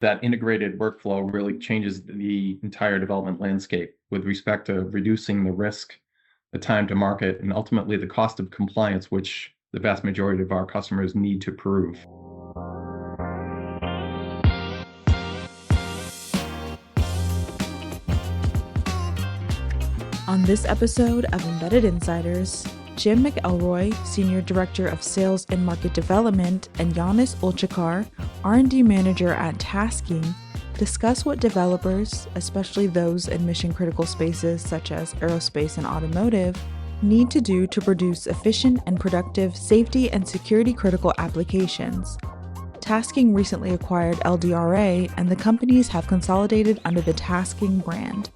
that integrated workflow really changes the entire development landscape with respect to reducing the risk, the time to market, and ultimately the cost of compliance, which the vast majority of our customers need to prove. On this episode of Embedded Insiders, Jim McElroy, Senior Director of Sales and Market Development, and Janez Ulcakar, R&D Manager at Tasking, discuss what developers, especially those in mission-critical spaces such as aerospace and automotive, need to do to produce efficient and productive safety and security-critical applications. Tasking recently acquired LDRA, and the companies have consolidated under the Tasking brand.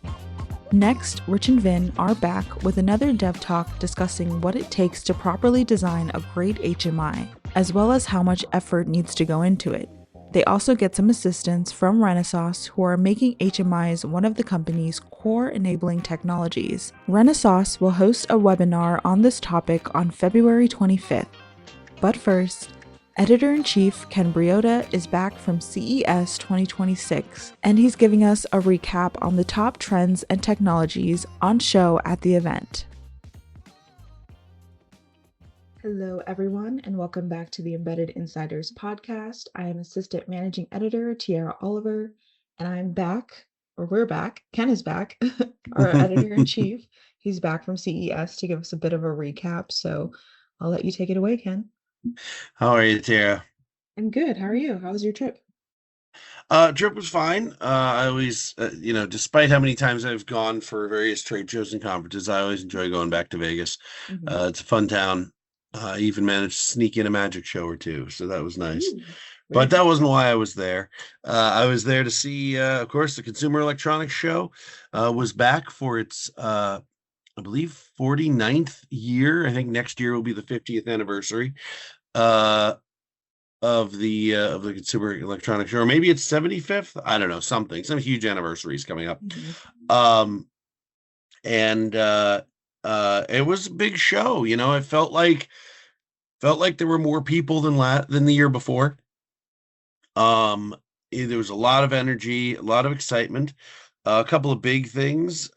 Next, Rich and Vin are back with another Dev Talk discussing what it takes to properly design a great HMI, as well as how much effort needs to go into it. They also get some assistance from Renesas, who are making HMIs one of the company's core enabling technologies. Renesas will host a webinar on this topic on February 25th. But first, Editor-in-Chief Ken Briodagh is back from CES 2026, and he's giving us a recap on the top trends and technologies on show at the event. Hello, everyone, and welcome back to the Embedded Insiders podcast. I am Assistant Managing Editor Tiara Oliver, and I'm back, or we're back. Ken is back, our Editor-in-Chief. He's back from CES to give us a bit of a recap, so I'll let you take it away, Ken. How are you, Tara? I'm good. How are you? How was your trip? Trip was fine. I always, despite how many times I've gone for various trade shows and conferences, I always enjoy going back to Vegas. It's a fun town. I even managed to sneak in a magic show or two, so that was nice. But that wasn't why I was there. I was there to see, of course, the Consumer Electronics Show was back for its I believe 49th year. I think next year will be the 50th anniversary of the Consumer Electronics Show, or maybe it's 75th. I don't know, some huge anniversary is coming up. And it was a big show. It felt like there were more people than the year before. There was a lot of energy, a lot of excitement, a couple of big things.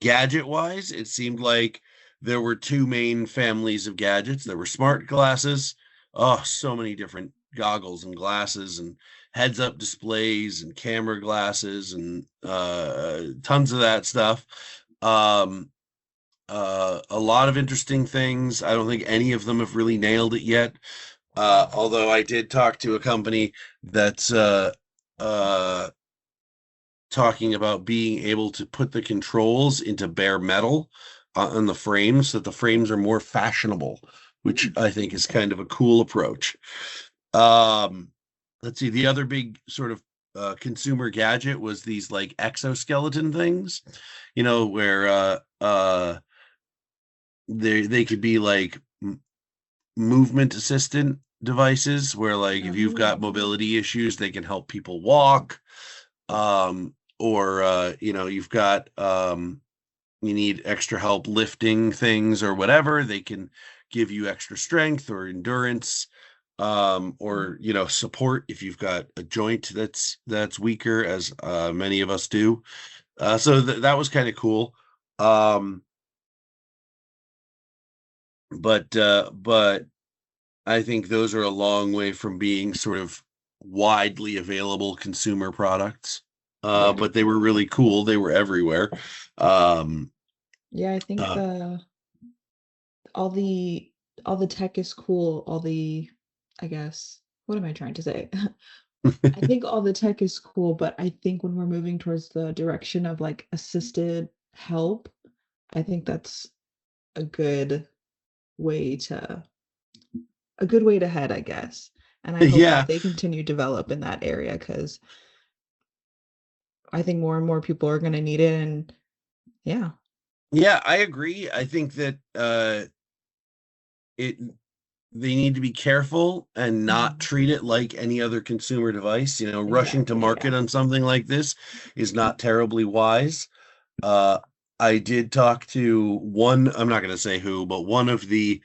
Gadget wise, it seemed like there were two main families of gadgets. There were smart glasses. Oh, so many different goggles and glasses and heads up displays and camera glasses and tons of that stuff. A lot of interesting things. I don't think any of them have really nailed it yet. Although I did talk to a company that's talking about being able to put the controls into bare metal on the frames, so that the frames are more fashionable, which I think is kind of a cool approach. Let's see, the other big sort of consumer gadget was these like exoskeleton things, where they could be like movement assistant devices, where like if you've got mobility issues, they can help people walk. Or you've got you need extra help lifting things or whatever, they can give you extra strength or endurance, or support if you've got a joint that's weaker, as many of us do. So that was kind of cool. But I think those are a long way from being sort of widely available consumer products. But they were really cool. They were everywhere. Yeah, I think all the tech is cool. I guess, what am I trying to say? I think all the tech is cool, but I think when we're moving towards the direction of like assisted help, I think that's a good way to head, I guess. And I hope that they continue to develop in that area, because I think more and more people are going to need it. And yeah, I agree. I think that they need to be careful and not treat it like any other consumer device. Rushing to market on something like this is not terribly wise. I did talk to one, I'm not going to say who, but one of the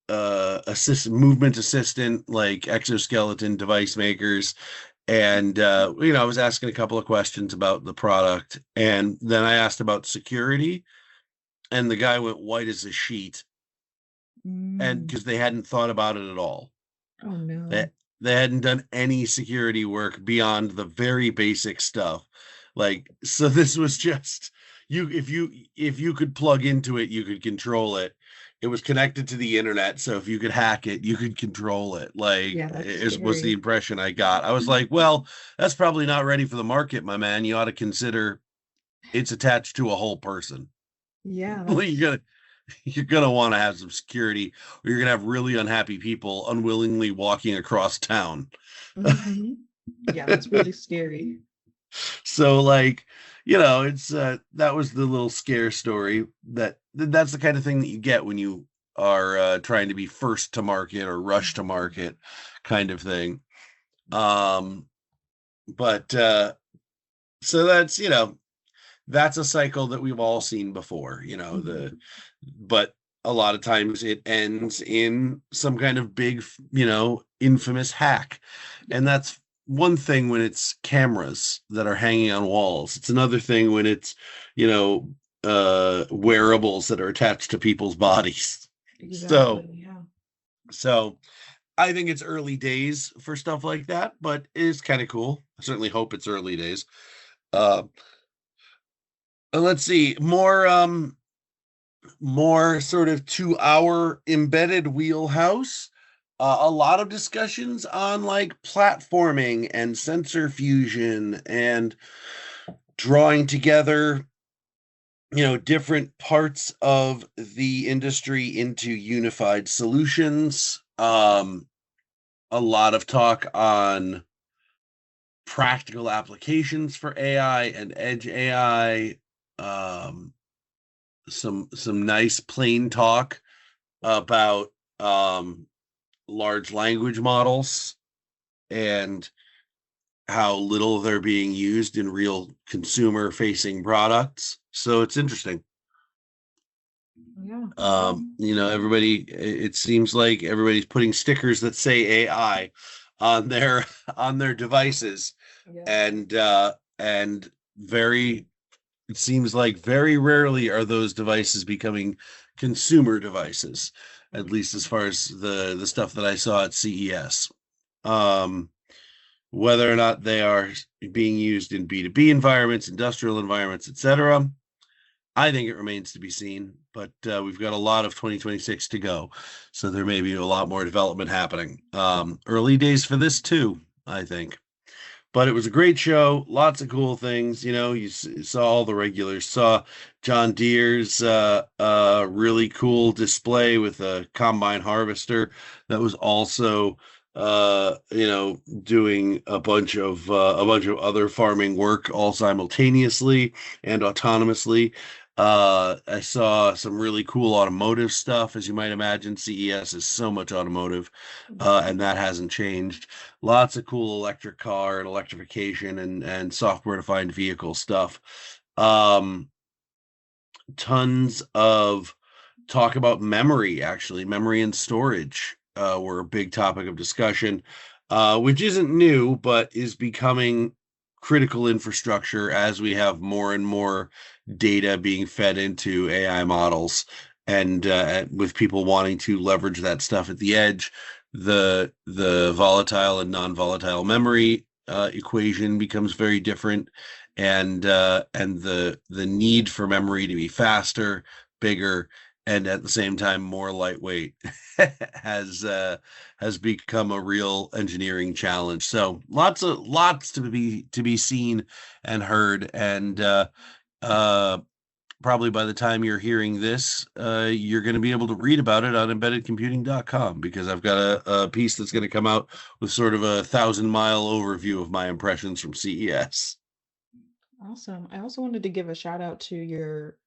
movement assistant, like exoskeleton device makers. And I was asking a couple of questions about the product, and then I asked about security, and the guy went white as a sheet, and because they hadn't thought about it at all. Oh no. They hadn't done any security work beyond the very basic stuff. Like, so this was just if you could plug into it, you could control it. It was connected to the internet, so if you could hack it, you could control it. Like, Yeah, that's it was the scary. impression I got. I was like, well, that's probably not ready for the market, my man. You ought to consider it's attached to a whole person. Yeah, Well, that's you're gonna want to have some security, or you're gonna have really unhappy people unwillingly walking across town. Mhm. Yeah, that's really scary. So, like, it's that was the little scare story. That's the kind of thing that you get when you are trying to be first to market or rush to market kind of thing. Um, but so that's a cycle that we've all seen before, but a lot of times it ends in some kind of big, infamous hack. And that's one thing when it's cameras that are hanging on walls. It's another thing when it's, wearables that are attached to people's bodies. So, Exactly. Yeah. so I think it's early days for stuff like that, but it is kind of cool. I certainly hope it's early days. Uh, let's see, more sort of to our embedded wheelhouse. A lot of discussions on like platforming and sensor fusion and drawing together, different parts of the industry into unified solutions. A lot of talk on practical applications for AI and edge AI. Um, some nice plain talk about large language models and how little they're being used in real consumer facing products. So it's interesting. Yeah. Everybody, it seems like everybody's putting stickers that say AI on their on their devices, Yeah. and very it seems like very rarely are those devices becoming consumer devices, at least as far as the stuff that I saw at CES. Um, whether or not they are being used in B2B environments, industrial environments, etc., I think it remains to be seen. But we've got a lot of 2026 to go, so there may be a lot more development happening. Early days for this too, I think. But it was a great show. Lots of cool things. You saw all the regulars. Saw John Deere's really cool display with a combine harvester that was also doing a bunch of other farming work all simultaneously and autonomously. I saw some really cool automotive stuff. As you might imagine, CES is so much automotive, and that hasn't changed. Lots of cool electric car and electrification and software defined vehicle stuff. Um, Tons of talk about memory, actually. Memory and storage were a big topic of discussion, which isn't new, but is becoming critical infrastructure as we have more and more data being fed into AI models, and with people wanting to leverage that stuff at the edge, the volatile and non-volatile memory equation becomes very different, and the need for memory to be faster, bigger, and at the same time more lightweight has has become a real engineering challenge. So lots to be seen and heard, and uh, probably by the time you're hearing this, you're going to be able to read about it on embeddedcomputing.com, because I've got a piece that's going to come out with sort of a 1,000-mile overview of my impressions from CES. Awesome. I also wanted to give a shout out to your,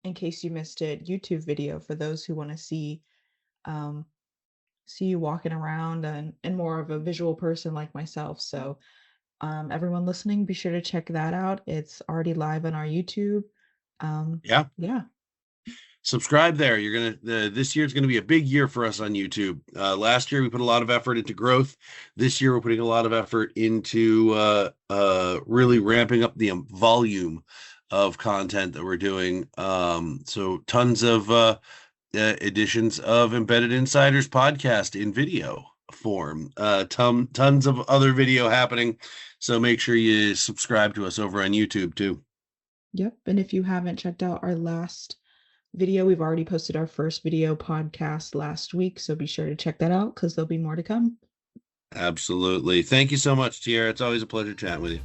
in case you missed it, YouTube video for those who want to um see you walking around and more of a visual person like myself. So everyone listening, be sure to check that out. It's already live on our YouTube. Yeah. Yeah. subscribe there. You're gonna this year's gonna be a big year for us on YouTube. Last year we put a lot of effort into growth. This year we're putting a lot of effort into really ramping up the volume of content that we're doing. So tons of editions of Embedded Insiders podcast in video form. Tons of other video happening. So make sure you subscribe to us over on YouTube too. Yep. And if you haven't checked out our last video, we've already posted our first video podcast last week. So be sure to check that out because there'll be more to come. Absolutely. Thank you so much, Tiara. It's always a pleasure chatting with you.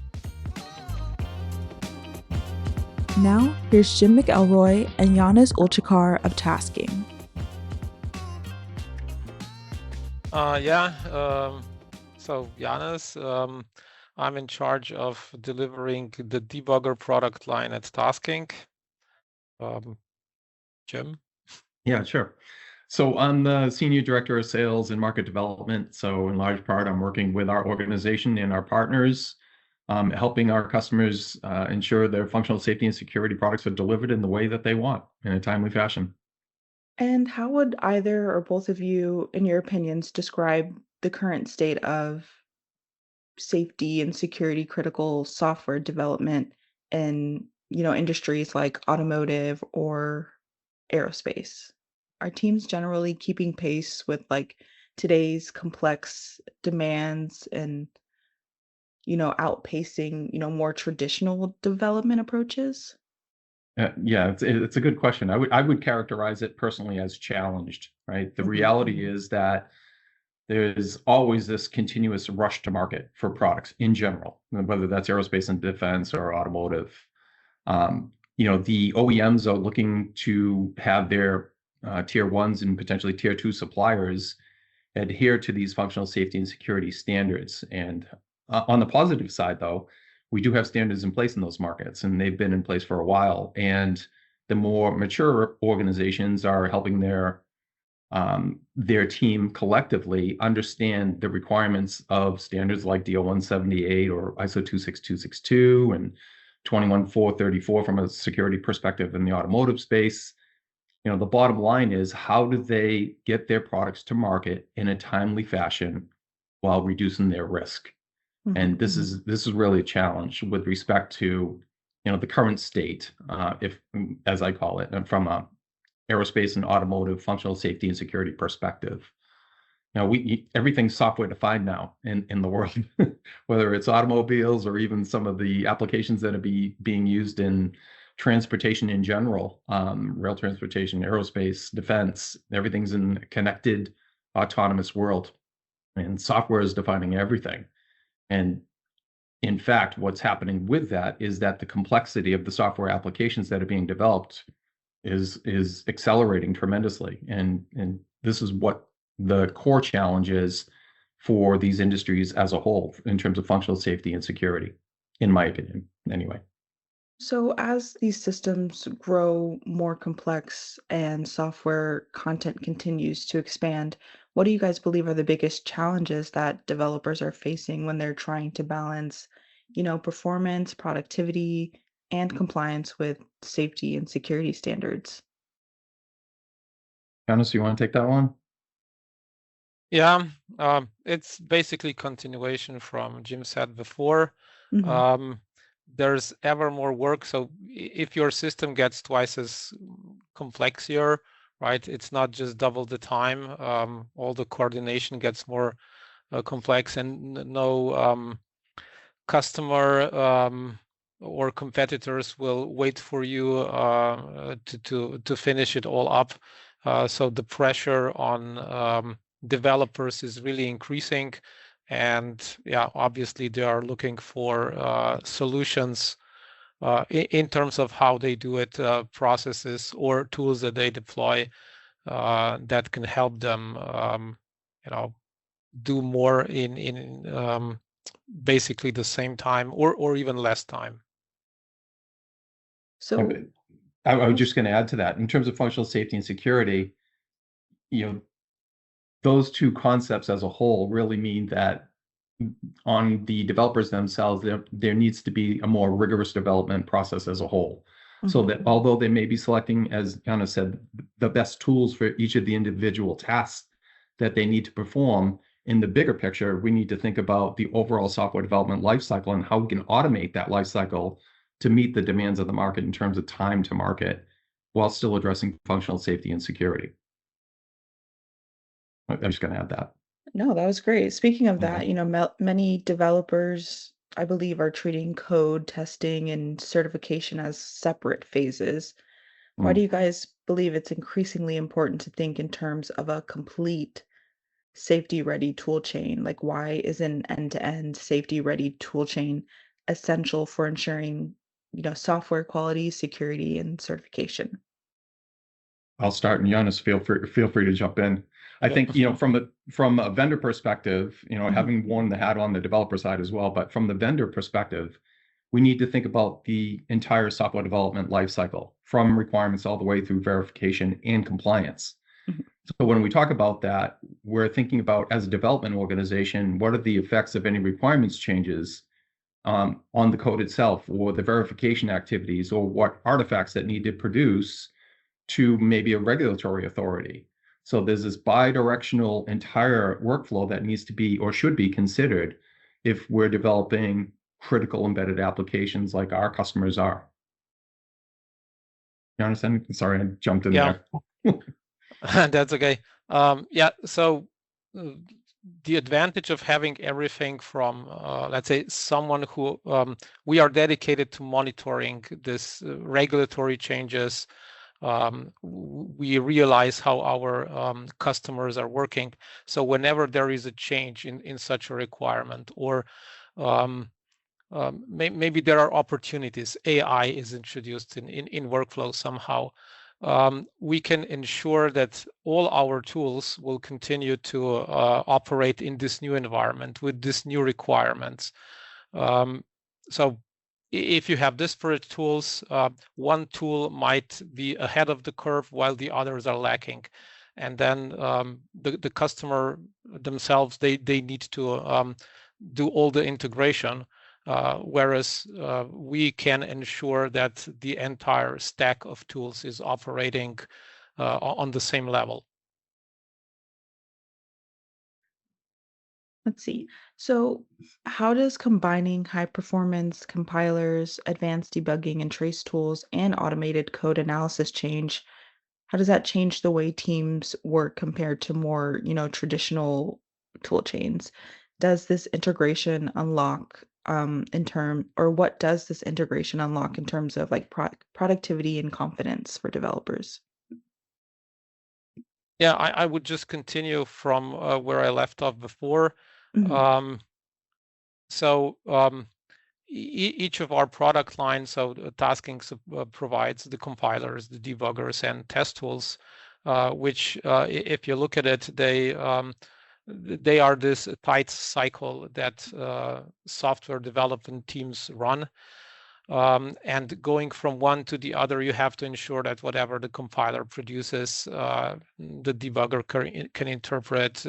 Now, here's Jim McElroy and Janez Ulcakar of Tasking. So Janez, I'm in charge of delivering the debugger product line at Tasking. Jim? Yeah, sure. So I'm the Senior Director of Sales and Market Development. So in large part, I'm working with our organization and our partners, helping our customers ensure their functional safety and security products are delivered in the way that they want in a timely fashion. And how would either or both of you, in your opinions, describe the current state of safety and security critical software development in, industries like automotive or aerospace? Are teams generally keeping pace with like today's complex demands and, outpacing, more traditional development approaches? Yeah, it's a good question. I would characterize it personally as challenged, right? The reality is that there's always this continuous rush to market for products in general, whether that's aerospace and defense or automotive. The OEMs are looking to have their tier ones and potentially tier two suppliers adhere to these functional safety and security standards. And on the positive side, though, we do have standards in place in those markets, and they've been in place for a while. And the more mature organizations are helping their team collectively understand the requirements of standards like DO 178 or ISO 26262 and 21434 from a security perspective in the automotive space. The bottom line is, how do they get their products to market in a timely fashion while reducing their risk? And this is really a challenge with respect to, the current state, if, as I call it, and from a aerospace and automotive functional safety and security perspective. Now, everything's software defined now in the world, whether it's automobiles or even some of the applications that are being used in transportation in general, rail transportation, aerospace, defense. Everything's in a connected, autonomous world, and software is defining everything. And in fact, what's happening with that is that the complexity of the software applications that are being developed is accelerating tremendously. And this is what the core challenge is for these industries as a whole in terms of functional safety and security, in my opinion, anyway. So as these systems grow more complex and software content continues to expand, what do you guys believe are the biggest challenges that developers are facing when they're trying to balance, performance, productivity, and compliance with safety and security standards? Janez, you want to take that one? Yeah, it's basically continuation from Jim said before. There's ever more work. So if your system gets twice as complex here, right, it's not just double the time. All the coordination gets more complex, and no customer or competitors will wait for you to finish it all up. So the pressure on developers is really increasing. And yeah, obviously they are looking for solutions in terms of how they do it, processes or tools that they deploy that can help them, do more in basically the same time or even less time. So I was just going to add to that. In terms of functional safety and security, those two concepts as a whole really mean that on the developers themselves, there needs to be a more rigorous development process as a whole. So that although they may be selecting, as Janez said, the best tools for each of the individual tasks that they need to perform, in the bigger picture, we need to think about the overall software development lifecycle and how we can automate that lifecycle to meet the demands of the market in terms of time to market, while still addressing functional safety and security. I'm just going to add that. No, that was great. Speaking of that, many developers, I believe, are treating code testing and certification as separate phases. Why do you guys believe it's increasingly important to think in terms of a complete safety-ready tool chain? Like, why is an end-to-end safety-ready tool chain essential for ensuring, software quality, security, and certification? I'll start, and Janez, feel free to jump in. I think, from a vendor perspective, having worn the hat on the developer side as well, but from the vendor perspective, we need to think about the entire software development lifecycle, from requirements all the way through verification and compliance. So when we talk about that, we're thinking about, as a development organization, what are the effects of any requirements changes on the code itself, or the verification activities, or what artifacts that need to produce to maybe a regulatory authority. So there's this bi-directional entire workflow that needs to be, or should be, considered if we're developing critical embedded applications like our customers are. You understand? Sorry, I jumped in there. That's okay. So the advantage of having everything from, let's say, someone who we are dedicated to monitoring this regulatory changes. We realize how our customers are working. So whenever there is a change in such a requirement, or maybe there are opportunities, AI is introduced in workflow somehow, we can ensure that all our tools will continue to operate in this new environment with these new requirements. So if you have disparate tools, one tool might be ahead of the curve while the others are lacking. And then the customer themselves, they need to do all the integration, whereas we can ensure that the entire stack of tools is operating on the same level. Let's see. So how does combining high performance compilers, advanced debugging and trace tools, and automated code analysis how does that change the way teams work compared to more, traditional tool chains? Does this integration unlock what does this integration unlock in terms of like productivity and confidence for developers? Yeah, I would just continue from where I left off before. So each of our product lines, so tasking provides the compilers, the debuggers, and test tools, which if you look at it, they are this tight cycle that software development teams run. And going from one to the other, you have to ensure that whatever the compiler produces, the debugger can interpret,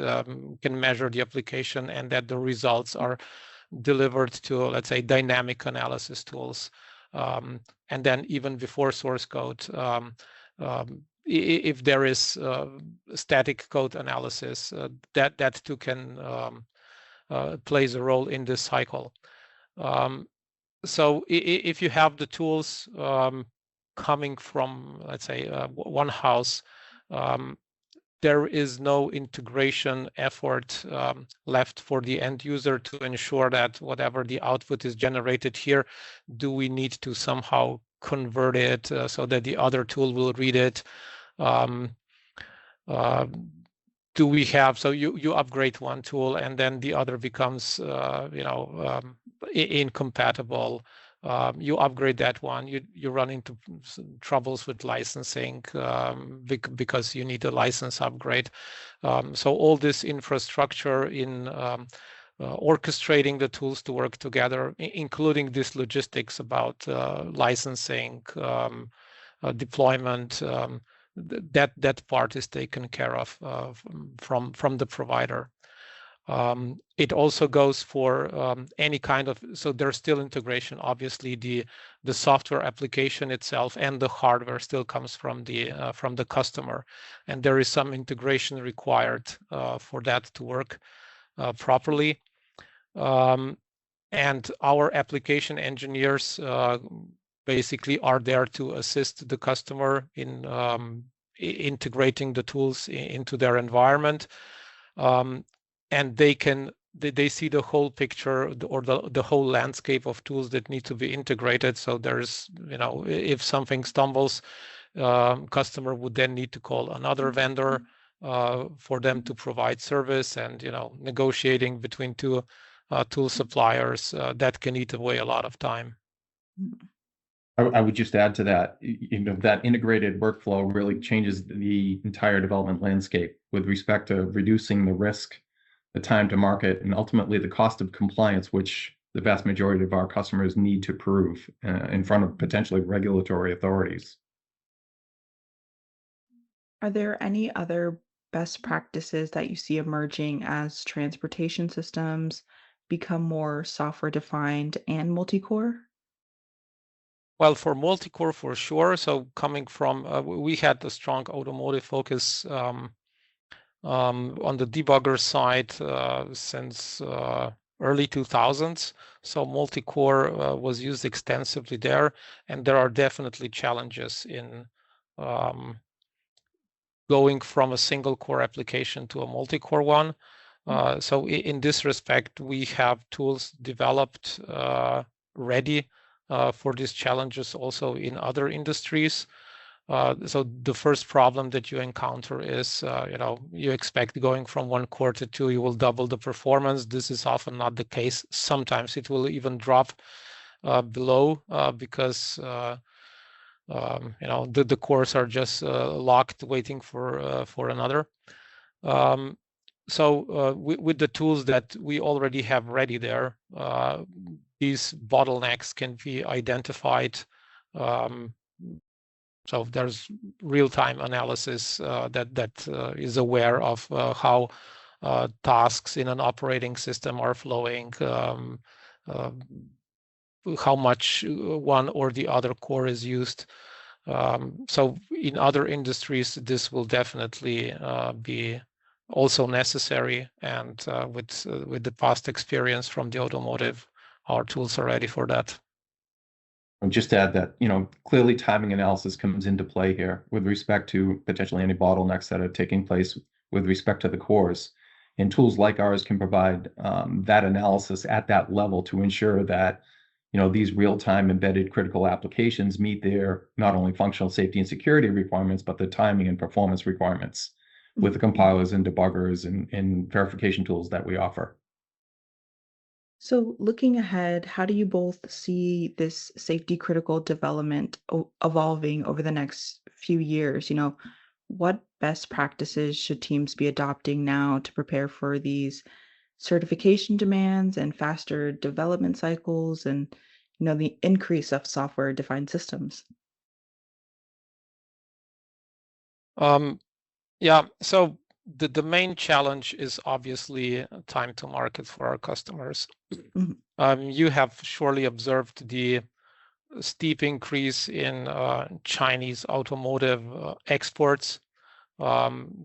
can measure the application, and that the results are delivered to, let's say, dynamic analysis tools. And then even before source code, if there is static code analysis, that too can plays a role in this cycle. So if you have the tools coming from, let's say, one house, there is no integration effort left for the end user to ensure that whatever the output is generated here, do we need to somehow convert it so that the other tool will read it? Do we have, so you upgrade one tool and then the other becomes incompatible. You upgrade that one, you run into troubles with licensing because you need a license upgrade. So all this infrastructure in orchestrating the tools to work together, including this logistics about licensing, deployment, that part is taken care of from the provider. It also goes for any kind of, so there's still integration. Obviously, the software application itself and the hardware still comes from the customer, and there is some integration required for that to work properly. And our application engineers basically are there to assist the customer in integrating the tools into their environment. And they see the whole picture or the whole landscape of tools that need to be integrated. So there's, if something stumbles, customer would then need to call another vendor for them to provide service, and negotiating between two tool suppliers that can eat away a lot of time. I would just add to that, that integrated workflow really changes the entire development landscape with respect to reducing the risk, the time to market, and ultimately the cost of compliance, which the vast majority of our customers need to prove in front of potentially regulatory authorities. Are there any other best practices that you see emerging as transportation systems become more software defined and multi-core? Well, for multi-core, for sure. So coming from, we had a strong automotive focus on the debugger side since early 2000s. So multi-core was used extensively there, and there are definitely challenges in going from a single core application to a multi-core one. So in this respect, we have tools developed ready for these challenges also in other industries. So the first problem that you encounter is, you expect going from one core to two, you will double the performance. This is often not the case. Sometimes it will even drop below because the cores are just locked, waiting for another. So with the tools that we already have ready there, these bottlenecks can be identified. So there's real-time analysis that is aware of how tasks in an operating system are flowing, how much one or the other core is used. So in other industries, this will definitely be also necessary, and with the past experience from the automotive, our tools are ready for that. And just to add that, clearly timing analysis comes into play here with respect to potentially any bottlenecks that are taking place with respect to the cores. And tools like ours can provide that analysis at that level to ensure that, these real-time embedded critical applications meet their not only functional safety and security requirements, but the timing and performance requirements with the compilers and debuggers and verification tools that we offer. So, looking ahead, how do you both see this safety critical development evolving over the next few years? What best practices should teams be adopting now to prepare for these certification demands and faster development cycles and, the increase of software defined systems? Yeah, so the main challenge is obviously time to market for our customers. You have surely observed the steep increase in Chinese automotive exports.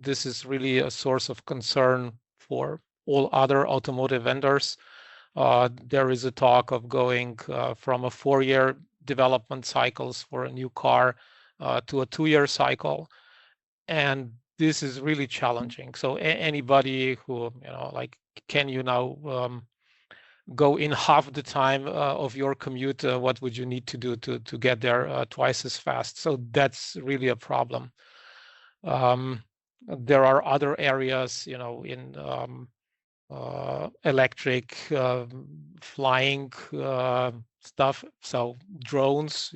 This is really a source of concern for all other automotive vendors. There is a talk of going from a 4-year development cycles for a new car to a 2-year cycle. And this is really challenging. So anybody who, can you now go in half the time of your commute? What would you need to do to get there twice as fast? So that's really a problem. There are other areas, in electric flying stuff. So drones,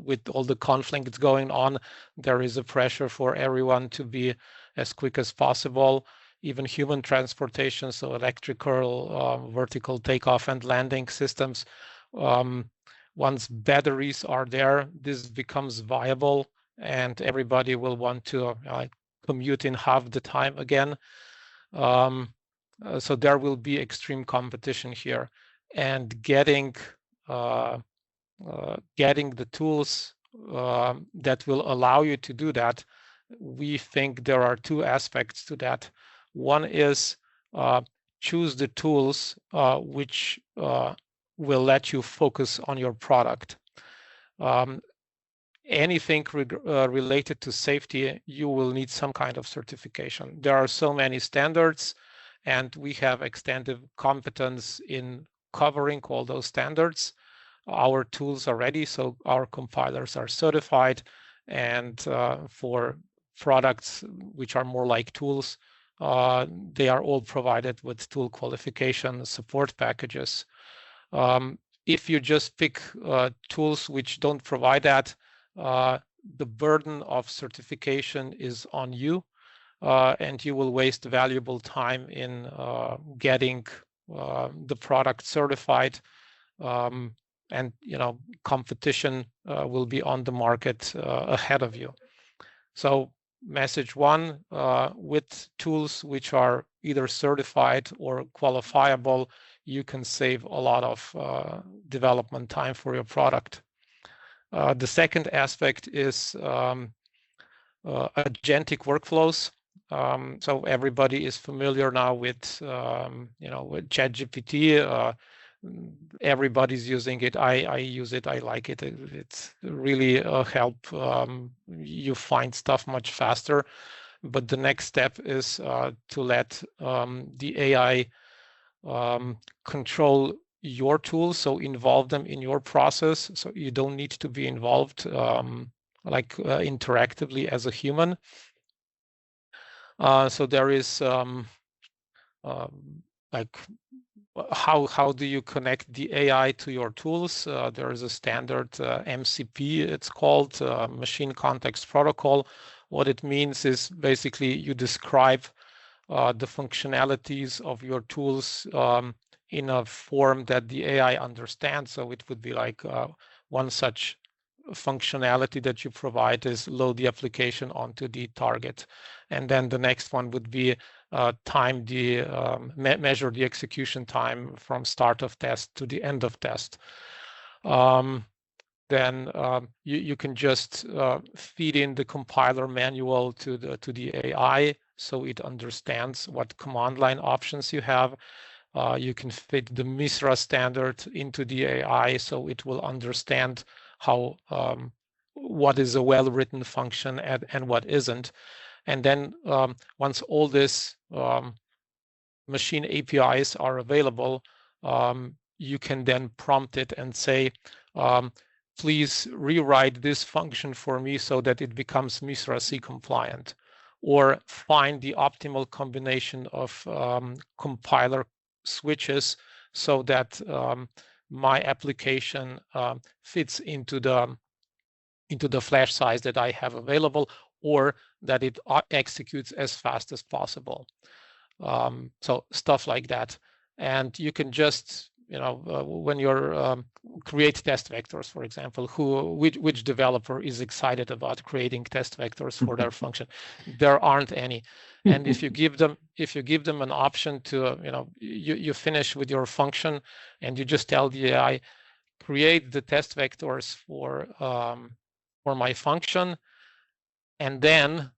with all the conflicts going on, there is a pressure for everyone to be as quick as possible. Even human transportation, so electrical vertical takeoff and landing systems. Once batteries are there, this becomes viable, and everybody will want to commute in half the time again. So there will be extreme competition here, and getting the tools that will allow you to do that. We think there are two aspects to that. One is choose the tools which will let you focus on your product. Anything related to safety, you will need some kind of certification. There are so many standards, and we have extensive competence in covering all those standards. Our tools are ready, so our compilers are certified, and for products which are more like tools, they are all provided with tool qualification support packages. If you just pick tools which don't provide that, the burden of certification is on you, and you will waste valuable time in getting the product certified, and competition will be on the market ahead of you. So message one, with tools which are either certified or qualifiable, you can save a lot of development time for your product. The second aspect is agentic workflows. So everybody is familiar now with with ChatGPT. Everybody's using it. I use it. I like it. It's really help you find stuff much faster. But the next step is to let the AI control your tools, so involve them in your process. So you don't need to be involved interactively as a human. So there is how do you connect the AI to your tools? There is a standard MCP, it's called Machine Context Protocol. What it means is basically you describe the functionalities of your tools in a form that the AI understands. So it would be like one such functionality that you provide is load the application onto the target. And then the next one would be measure the execution time from start of test to the end of test. Then you can just feed in the compiler manual to the AI, so it understands what command line options you have. You can fit the MISRA standard into the AI, so it will understand how what is a well-written function and what isn't. And then once all this machine APIs are available, you can then prompt it and say, please rewrite this function for me so that it becomes MISRA C compliant, or find the optimal combination of compiler switches so that my application fits into the flash size that I have available, or that it executes as fast as possible. So stuff like that. And you can just, when you're create test vectors, for example, which developer is excited about creating test vectors for their function? There aren't any. And if you give them an option to, you finish with your function and you just tell the AI, create the test vectors for my function, and then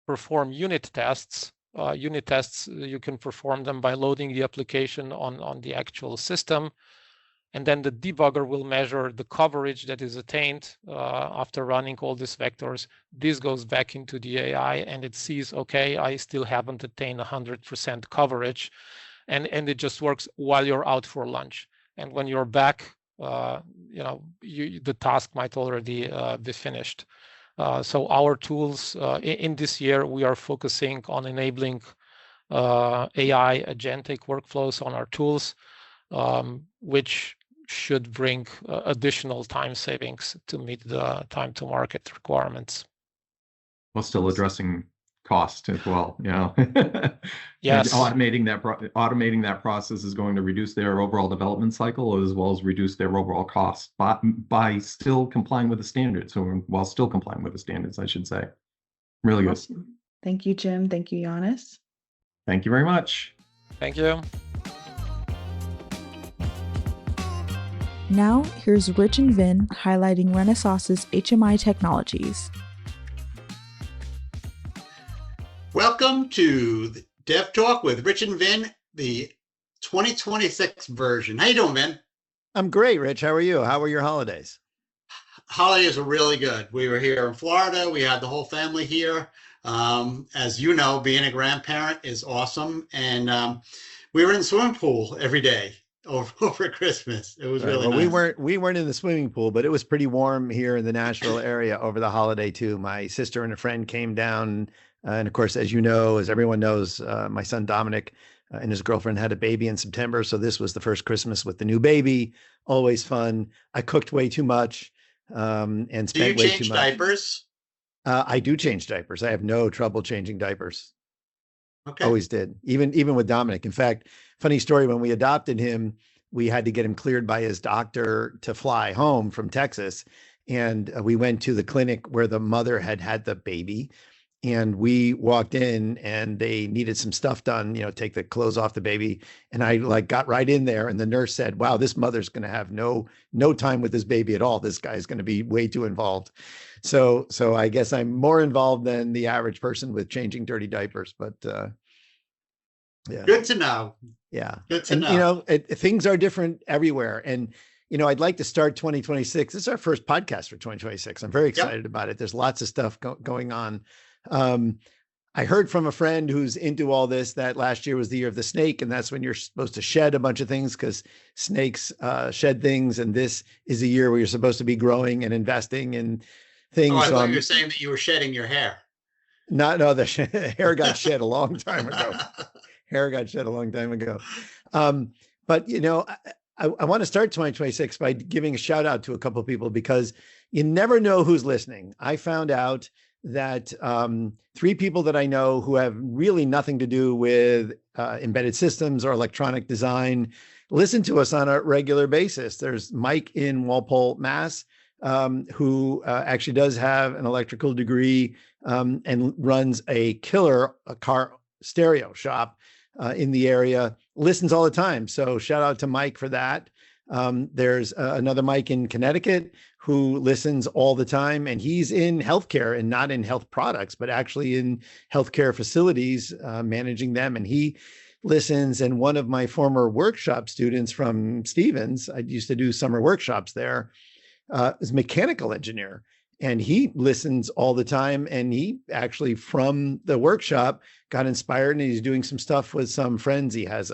perform unit tests. Unit tests, you can perform them by loading the application on the actual system. And then the debugger will measure the coverage that is attained after running all these vectors. This goes back into the AI and it sees, okay, I still haven't attained 100% coverage. And it just works while you're out for lunch. And when you're back, the task might already be finished. So our tools in this year, we are focusing on enabling AI agentic workflows on our tools, which should bring additional time savings to meet the time to market requirements. While still addressing cost as well, Yes. And automating that process is going to reduce their overall development cycle as well as reduce their overall cost by still complying with the standards, or while still complying with the standards, I should say. Really good. Awesome. Thank you, Jim. Thank you, Janez. Thank you very much. Thank you. Now, here's Rich and Vin highlighting Renesas' HMI technologies. Welcome to the Dev Talk with Rich and Vin, the 2026 version. How you doing, Vin? I'm great, Rich. How are you? How were your holidays? Holidays were really good. We were here in Florida. We had the whole family here. As you know, being a grandparent is awesome. And we were in the swimming pool every day over Christmas. It was really nice. We weren't in the swimming pool, but it was pretty warm here in the Nashville area over the holiday too. My sister and a friend came down, and of course, as you know, as everyone knows, my son Dominic and his girlfriend had a baby in September, so this was the first Christmas with the new baby. Always fun. I cooked way too much and spent way too much. Do you change diapers? I do change diapers. I have no trouble changing diapers. Okay. Always did. Even with Dominic. In fact, funny story, when we adopted him, we had to get him cleared by his doctor to fly home from Texas. And we went to the clinic where the mother had the baby. And we walked in and they needed some stuff done, take the clothes off the baby. And I got right in there and the nurse said, wow, this mother's going to have no time with this baby at all. This guy's going to be way too involved. So I guess I'm more involved than the average person with changing dirty diapers, but yeah. Good to know. Yeah. Good to know. Things are different everywhere. And, I'd like to start 2026. This is our first podcast for 2026. I'm very excited about it. There's lots of stuff going on. I heard from a friend who's into all this that last year was the year of the snake, and that's when you're supposed to shed a bunch of things because snakes shed things. And this is a year where you're supposed to be growing and investing in things. Oh, I thought you were saying that you were shedding your hair. No, the hair got shed a long time ago. Hair got shed a long time ago. But, I want to start 2026 by giving a shout out to a couple of people because you never know who's listening. I found out that 3 people that I know who have really nothing to do with embedded systems or electronic design listen to us on a regular basis. There's Mike in Walpole, Mass, who actually does have an electrical degree and runs a car stereo shop in the area, listens all the time. So shout out to Mike for that. There's another Mike in Connecticut who listens all the time, and he's in healthcare and not in health products, but actually in healthcare facilities, managing them. And he listens. And one of my former workshop students from Stevens, I used to do summer workshops there, is a mechanical engineer. And he listens all the time. And he actually, from the workshop, got inspired, and he's doing some stuff with some friends. He has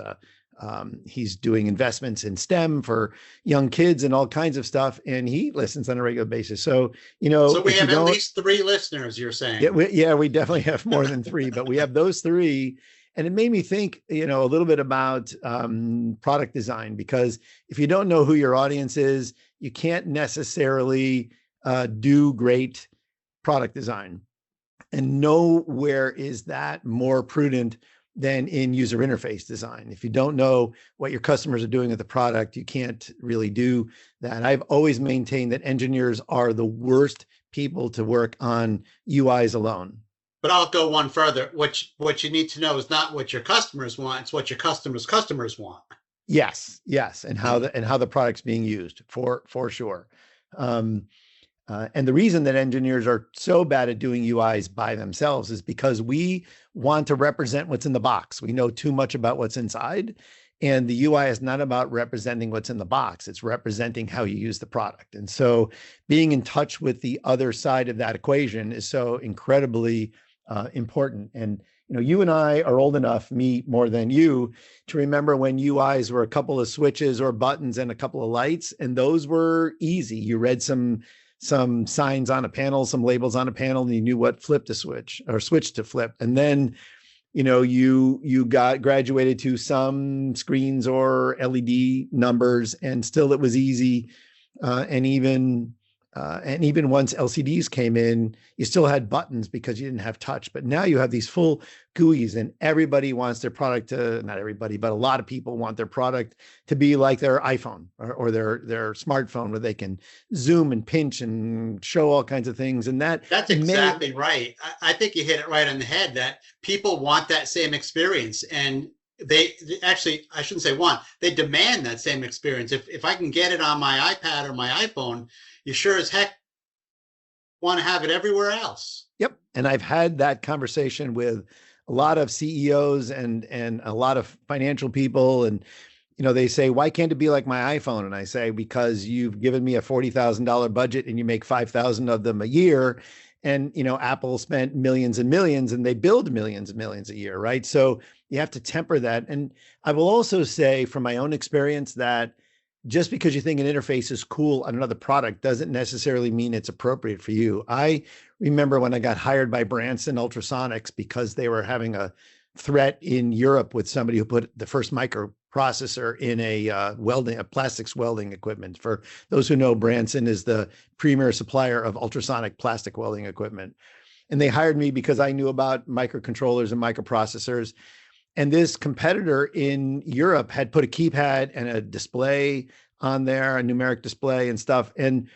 he's doing investments in STEM for young kids and all kinds of stuff. And he listens on a regular basis. So, so we have at least 3 listeners, you're saying? Yeah, we definitely have more than 3, but we have those 3. And it made me think, a little bit about product design, because if you don't know who your audience is, you can't necessarily do great product design. And nowhere is that more prudent than in user interface design. If you don't know what your customers are doing with the product, you can't really do that. I've always maintained that engineers are the worst people to work on UIs alone. But I'll go one further. What you need to know is not what your customers want; it's what your customers want. Yes, and how the product's being used for sure. And the reason that engineers are so bad at doing UIs by themselves is because we want to represent what's in the box. We know too much about what's inside, and the UI is not about representing what's in the box. It's representing how you use the product. And so being in touch with the other side of that equation is so incredibly important. And you and I are old enough, me more than you, to remember when UIs were a couple of switches or buttons and a couple of lights, and those were easy. You read some signs on a panel, some labels on a panel, and you knew what flip to switch or switch to flip. And then, you got graduated to some screens or LED numbers, and still it was easy. And even once LCDs came in, you still had buttons because you didn't have touch. But now you have these full GUIs, and everybody wants their product to, not everybody, but a lot of people want their product to be like their iPhone or their smartphone, where they can zoom and pinch and show all kinds of things. And that's exactly right. I think you hit it right on the head, that people want that same experience. And actually, I shouldn't say want, they demand that same experience. If I can get it on my iPad or my iPhone, you sure as heck want to have it everywhere else. Yep. And I've had that conversation with a lot of CEOs and a lot of financial people. And, they say, why can't it be like my iPhone? And I say, because you've given me a $40,000 budget and you make 5,000 of them a year. And, Apple spent millions and millions and they build millions and millions a year, right? So you have to temper that. And I will also say from my own experience that just because you think an interface is cool on another product doesn't necessarily mean it's appropriate for you. I remember when I got hired by Branson Ultrasonics because they were having a threat in Europe with somebody who put the first microprocessor in a plastics welding equipment. For those who know, Branson is the premier supplier of ultrasonic plastic welding equipment. And they hired me because I knew about microcontrollers and microprocessors. And this competitor in Europe had put a keypad and a display on there, a numeric display and stuff. And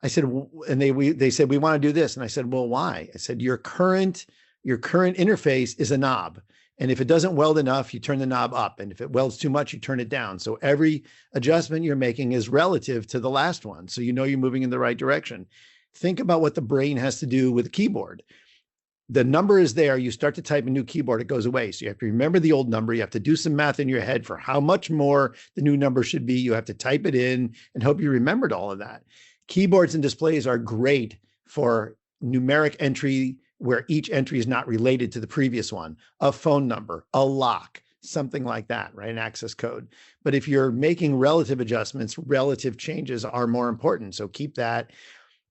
I said, and they said, we want to do this. And I said, well, why? I said, your current interface is a knob. And if it doesn't weld enough, you turn the knob up. And if it welds too much, you turn it down. So every adjustment you're making is relative to the last one. So you're moving in the right direction. Think about what the brain has to do with the keyboard. The number is there. You start to type a new keyboard, it goes away. So you have to remember the old number. You have to do some math in your head for how much more the new number should be. You have to type it in and hope you remembered all of that. Keyboards and displays are great for numeric entry where each entry is not related to the previous one, a phone number, a lock, something like that, right? An access code. But if you're making relative adjustments, relative changes are more important. So keep that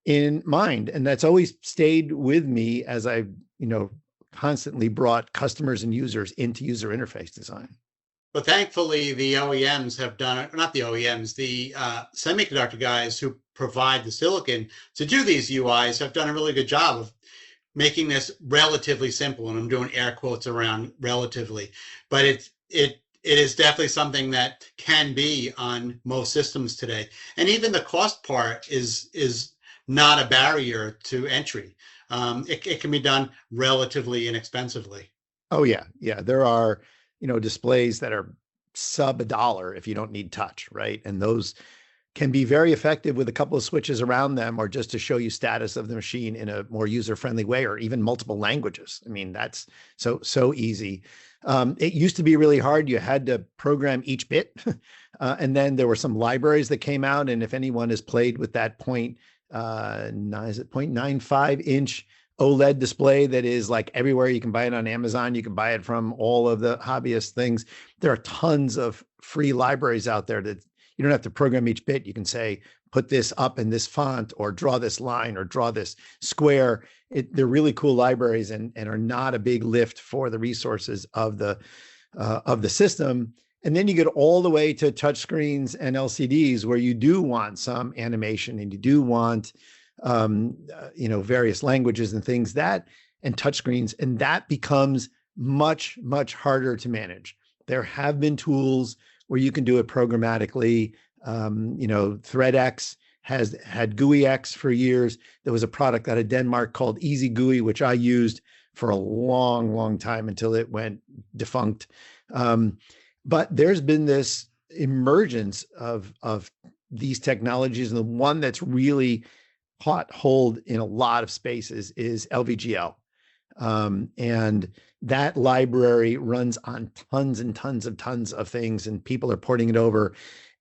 in mind. And that's always stayed with me as I've, constantly brought customers and users into user interface design. But thankfully, the OEMs have done it, not the OEMs, the semiconductor guys who provide the silicon to do these UIs have done a really good job of making this relatively simple. And I'm doing air quotes around relatively, but it is definitely something that can be on most systems today. And even the cost part is not a barrier to entry. It can be done relatively inexpensively. Oh yeah. Yeah. There are, displays that are sub $1 if you don't need touch, right? And those can be very effective with a couple of switches around them or just to show you status of the machine in a more user-friendly way or even multiple languages. I mean, that's so easy. It used to be really hard. You had to program each bit. And then there were some libraries that came out. And if anyone has played with that 0.95 inch OLED display that is like everywhere, you can buy it on Amazon, you can buy it from all of the hobbyist things. There are tons of free libraries out there that you don't have to program each bit. You can say, put this up in this font or draw this line or draw this square. They're really cool libraries and are not a big lift for the resources of the system. And then you get all the way to touch screens and LCDs where you do want some animation and you do want, various languages and things and touch screens. And that becomes much, much harder to manage. There have been tools where you can do it programmatically. ThreadX has had GUIX for years. There was a product out of Denmark called Easy GUI, which I used for a long, long time until it went defunct. But there's been this emergence of these technologies. And the one that's really caught hold in a lot of spaces is LVGL. And that library runs on tons and tons of things, and people are porting it over.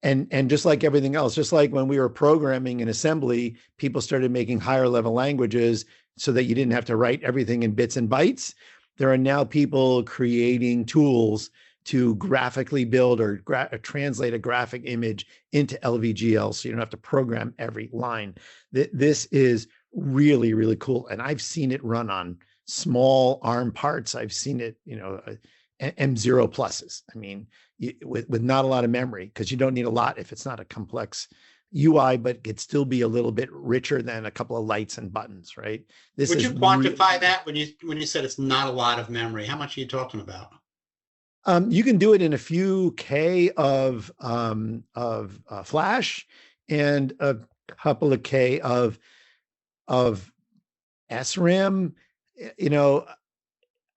And just like everything else, just like when we were programming in assembly, people started making higher level languages so that you didn't have to write everything in bits and bytes. There are now people creating tools to graphically build or translate a graphic image into LVGL so you don't have to program every line. This is really, really cool. And I've seen it run on small ARM parts. I've seen it, M0 pluses. I mean, with not a lot of memory, because you don't need a lot if it's not a complex UI, but it could still be a little bit richer than a couple of lights and buttons, right? Would you quantify that when you said it's not a lot of memory? How much are you talking about? You can do it in a few K of flash and a couple of K of SRAM.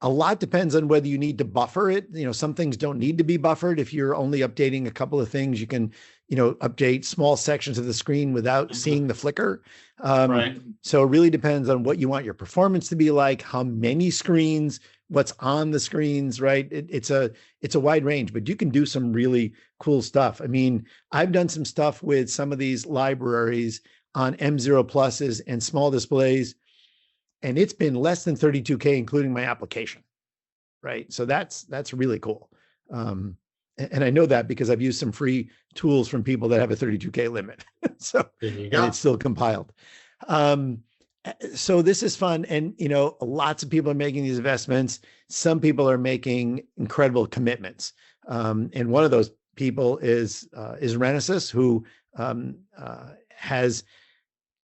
A lot depends on whether you need to buffer it. Some things don't need to be buffered. If you're only updating a couple of things, you can, update small sections of the screen without seeing the flicker. Right. So it really depends on what you want your performance to be like, how many screens, what's on the screens, right? It's a wide range, but you can do some really cool stuff. I mean, I've done some stuff with some of these libraries on M0 pluses and small displays, and it's been less than 32K, including my application, right? So that's really cool. And I know that because I've used some free tools from people that have a 32K limit. So and it's still compiled. So this is fun. And, lots of people are making these investments. Some people are making incredible commitments. And one of those people is Renesas, who has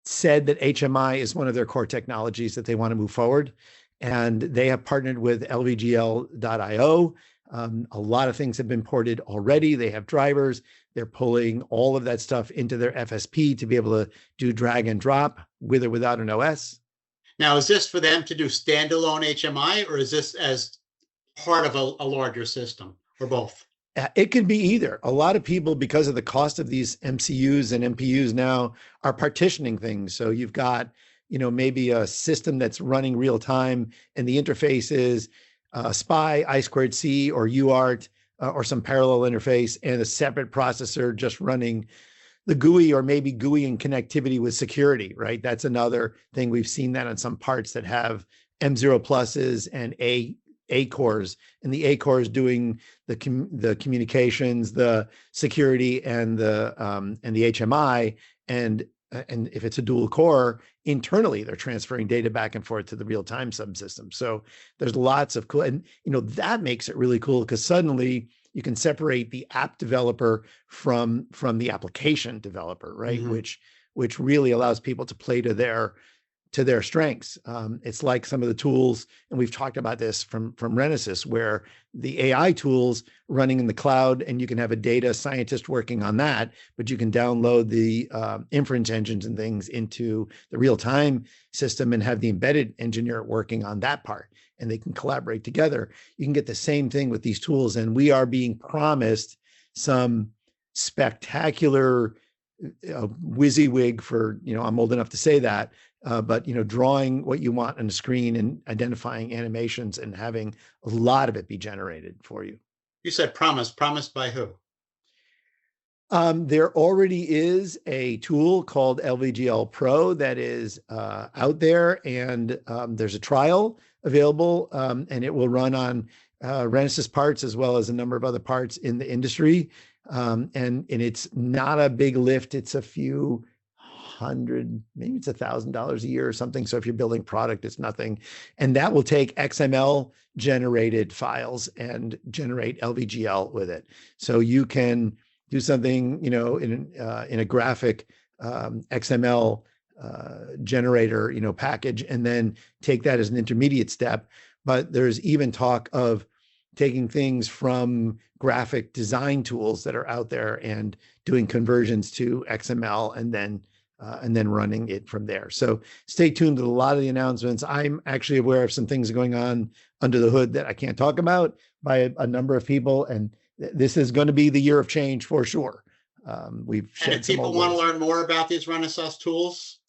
said that HMI is one of their core technologies that they want to move forward. And they have partnered with LVGL.io. A lot of things have been ported already. They have drivers. They're pulling all of that stuff into their FSP to be able to do drag and drop with or without an OS. Now, is this for them to do standalone HMI, or is this as part of a larger system, or both? It could be either. A lot of people, because of the cost of these MCUs and MPUs now, are partitioning things. So you've got, maybe a system that's running real time, and the interface is SPI, I2C, or UART, or some parallel interface, and a separate processor just running the GUI, or maybe GUI and connectivity with security, right? That's another thing. We've seen that on some parts that have M0 pluses and A cores, and the A core is doing the communications, the security, and the HMI, and if it's a dual core, internally they're transferring data back and forth to the real-time subsystem. So there's lots of cool, and that makes it really cool because suddenly you can separate the app developer from the application developer, right? Mm-hmm. Which really allows people to play to their strengths. It's like some of the tools, and we've talked about this from Renesas, where the AI tools running in the cloud, and you can have a data scientist working on that, but you can download the inference engines and things into the real-time system and have the embedded engineer working on that part, and they can collaborate together. You can get the same thing with these tools, and we are being promised some spectacular WYSIWYG for, I'm old enough to say that, but drawing what you want on the screen and identifying animations and having a lot of it be generated for you. You said promised by who? There already is a tool called LVGL Pro that is out there, and there's a trial available, and it will run on Renesas parts as well as a number of other parts in the industry. And it's not a big lift. It's a few hundred, maybe it's $1,000 a year or something. So if you're building product, it's nothing. And that will take XML generated files and generate LVGL with it. So you can do something, in a graphic XML generator, package, and then take that as an intermediate step. But there's even talk of taking things from graphic design tools that are out there and doing conversions to XML and then running it from there. So stay tuned to a lot of the announcements. I'm actually aware of some things going on under the hood that I can't talk about by a number of people. And this is going to be the year of change for sure. We've shed and if people want to learn more about these Renesas tools,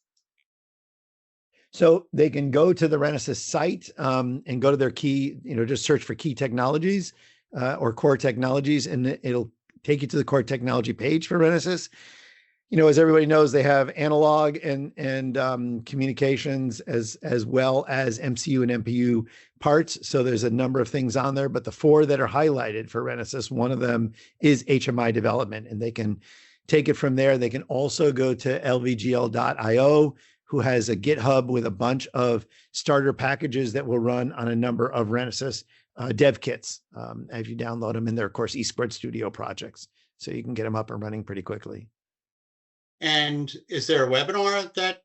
so they can go to the Renesas site and go to their key, just search for key technologies or core technologies, and it'll take you to the core technology page for Renesas. As everybody knows, they have analog and communications as well as MCU and MPU parts. So there's a number of things on there, but the four that are highlighted for Renesas, one of them is HMI development, and they can take it from there. They can also go to lvgl.io, who has a GitHub with a bunch of starter packages that will run on a number of Renesas dev kits as you download them. And they're, of course, eSport Studio projects. So you can get them up and running pretty quickly. And is there a webinar that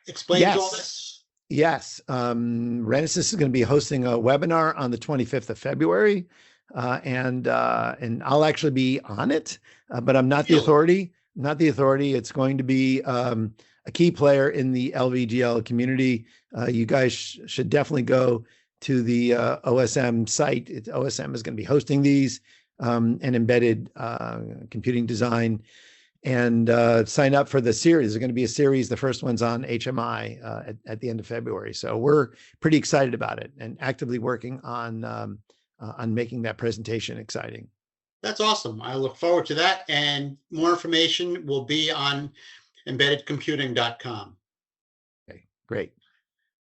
explains all this? Yes. Renesas is going to be hosting a webinar on the 25th of February. And I'll actually be on it, but I'm not the authority. It's going to be a key player in the LVGL community. You guys should definitely go to the OSM site. OSM is going to be hosting these and embedded computing design. And sign up for the series. There's going to be a series. The first one's on HMI at the end of February. So we're pretty excited about it and actively working on making that presentation exciting. That's awesome. I look forward to that. And more information will be on embeddedcomputing.com. Okay, great.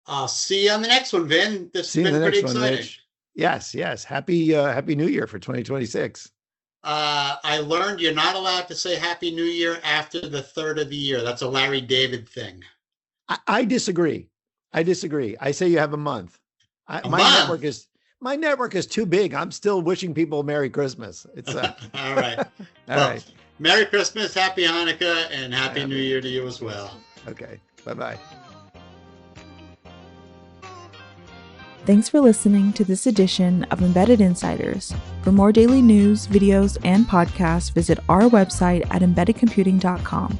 I'll see you on the next one, Vin. This has been pretty exciting. Rich. Yes. Happy New Year for 2026. I learned you're not allowed to say Happy New Year after the 3rd of the year. That's a Larry David thing. I disagree. I say you have a month. My network is too big. I'm still wishing people Merry Christmas. It's all right. All right. Merry Christmas, Happy Hanukkah, and Happy New Year to you as well. Okay. Bye-bye. Thanks for listening to this edition of Embedded Insiders. For more daily news, videos, and podcasts, visit our website at embeddedcomputing.com.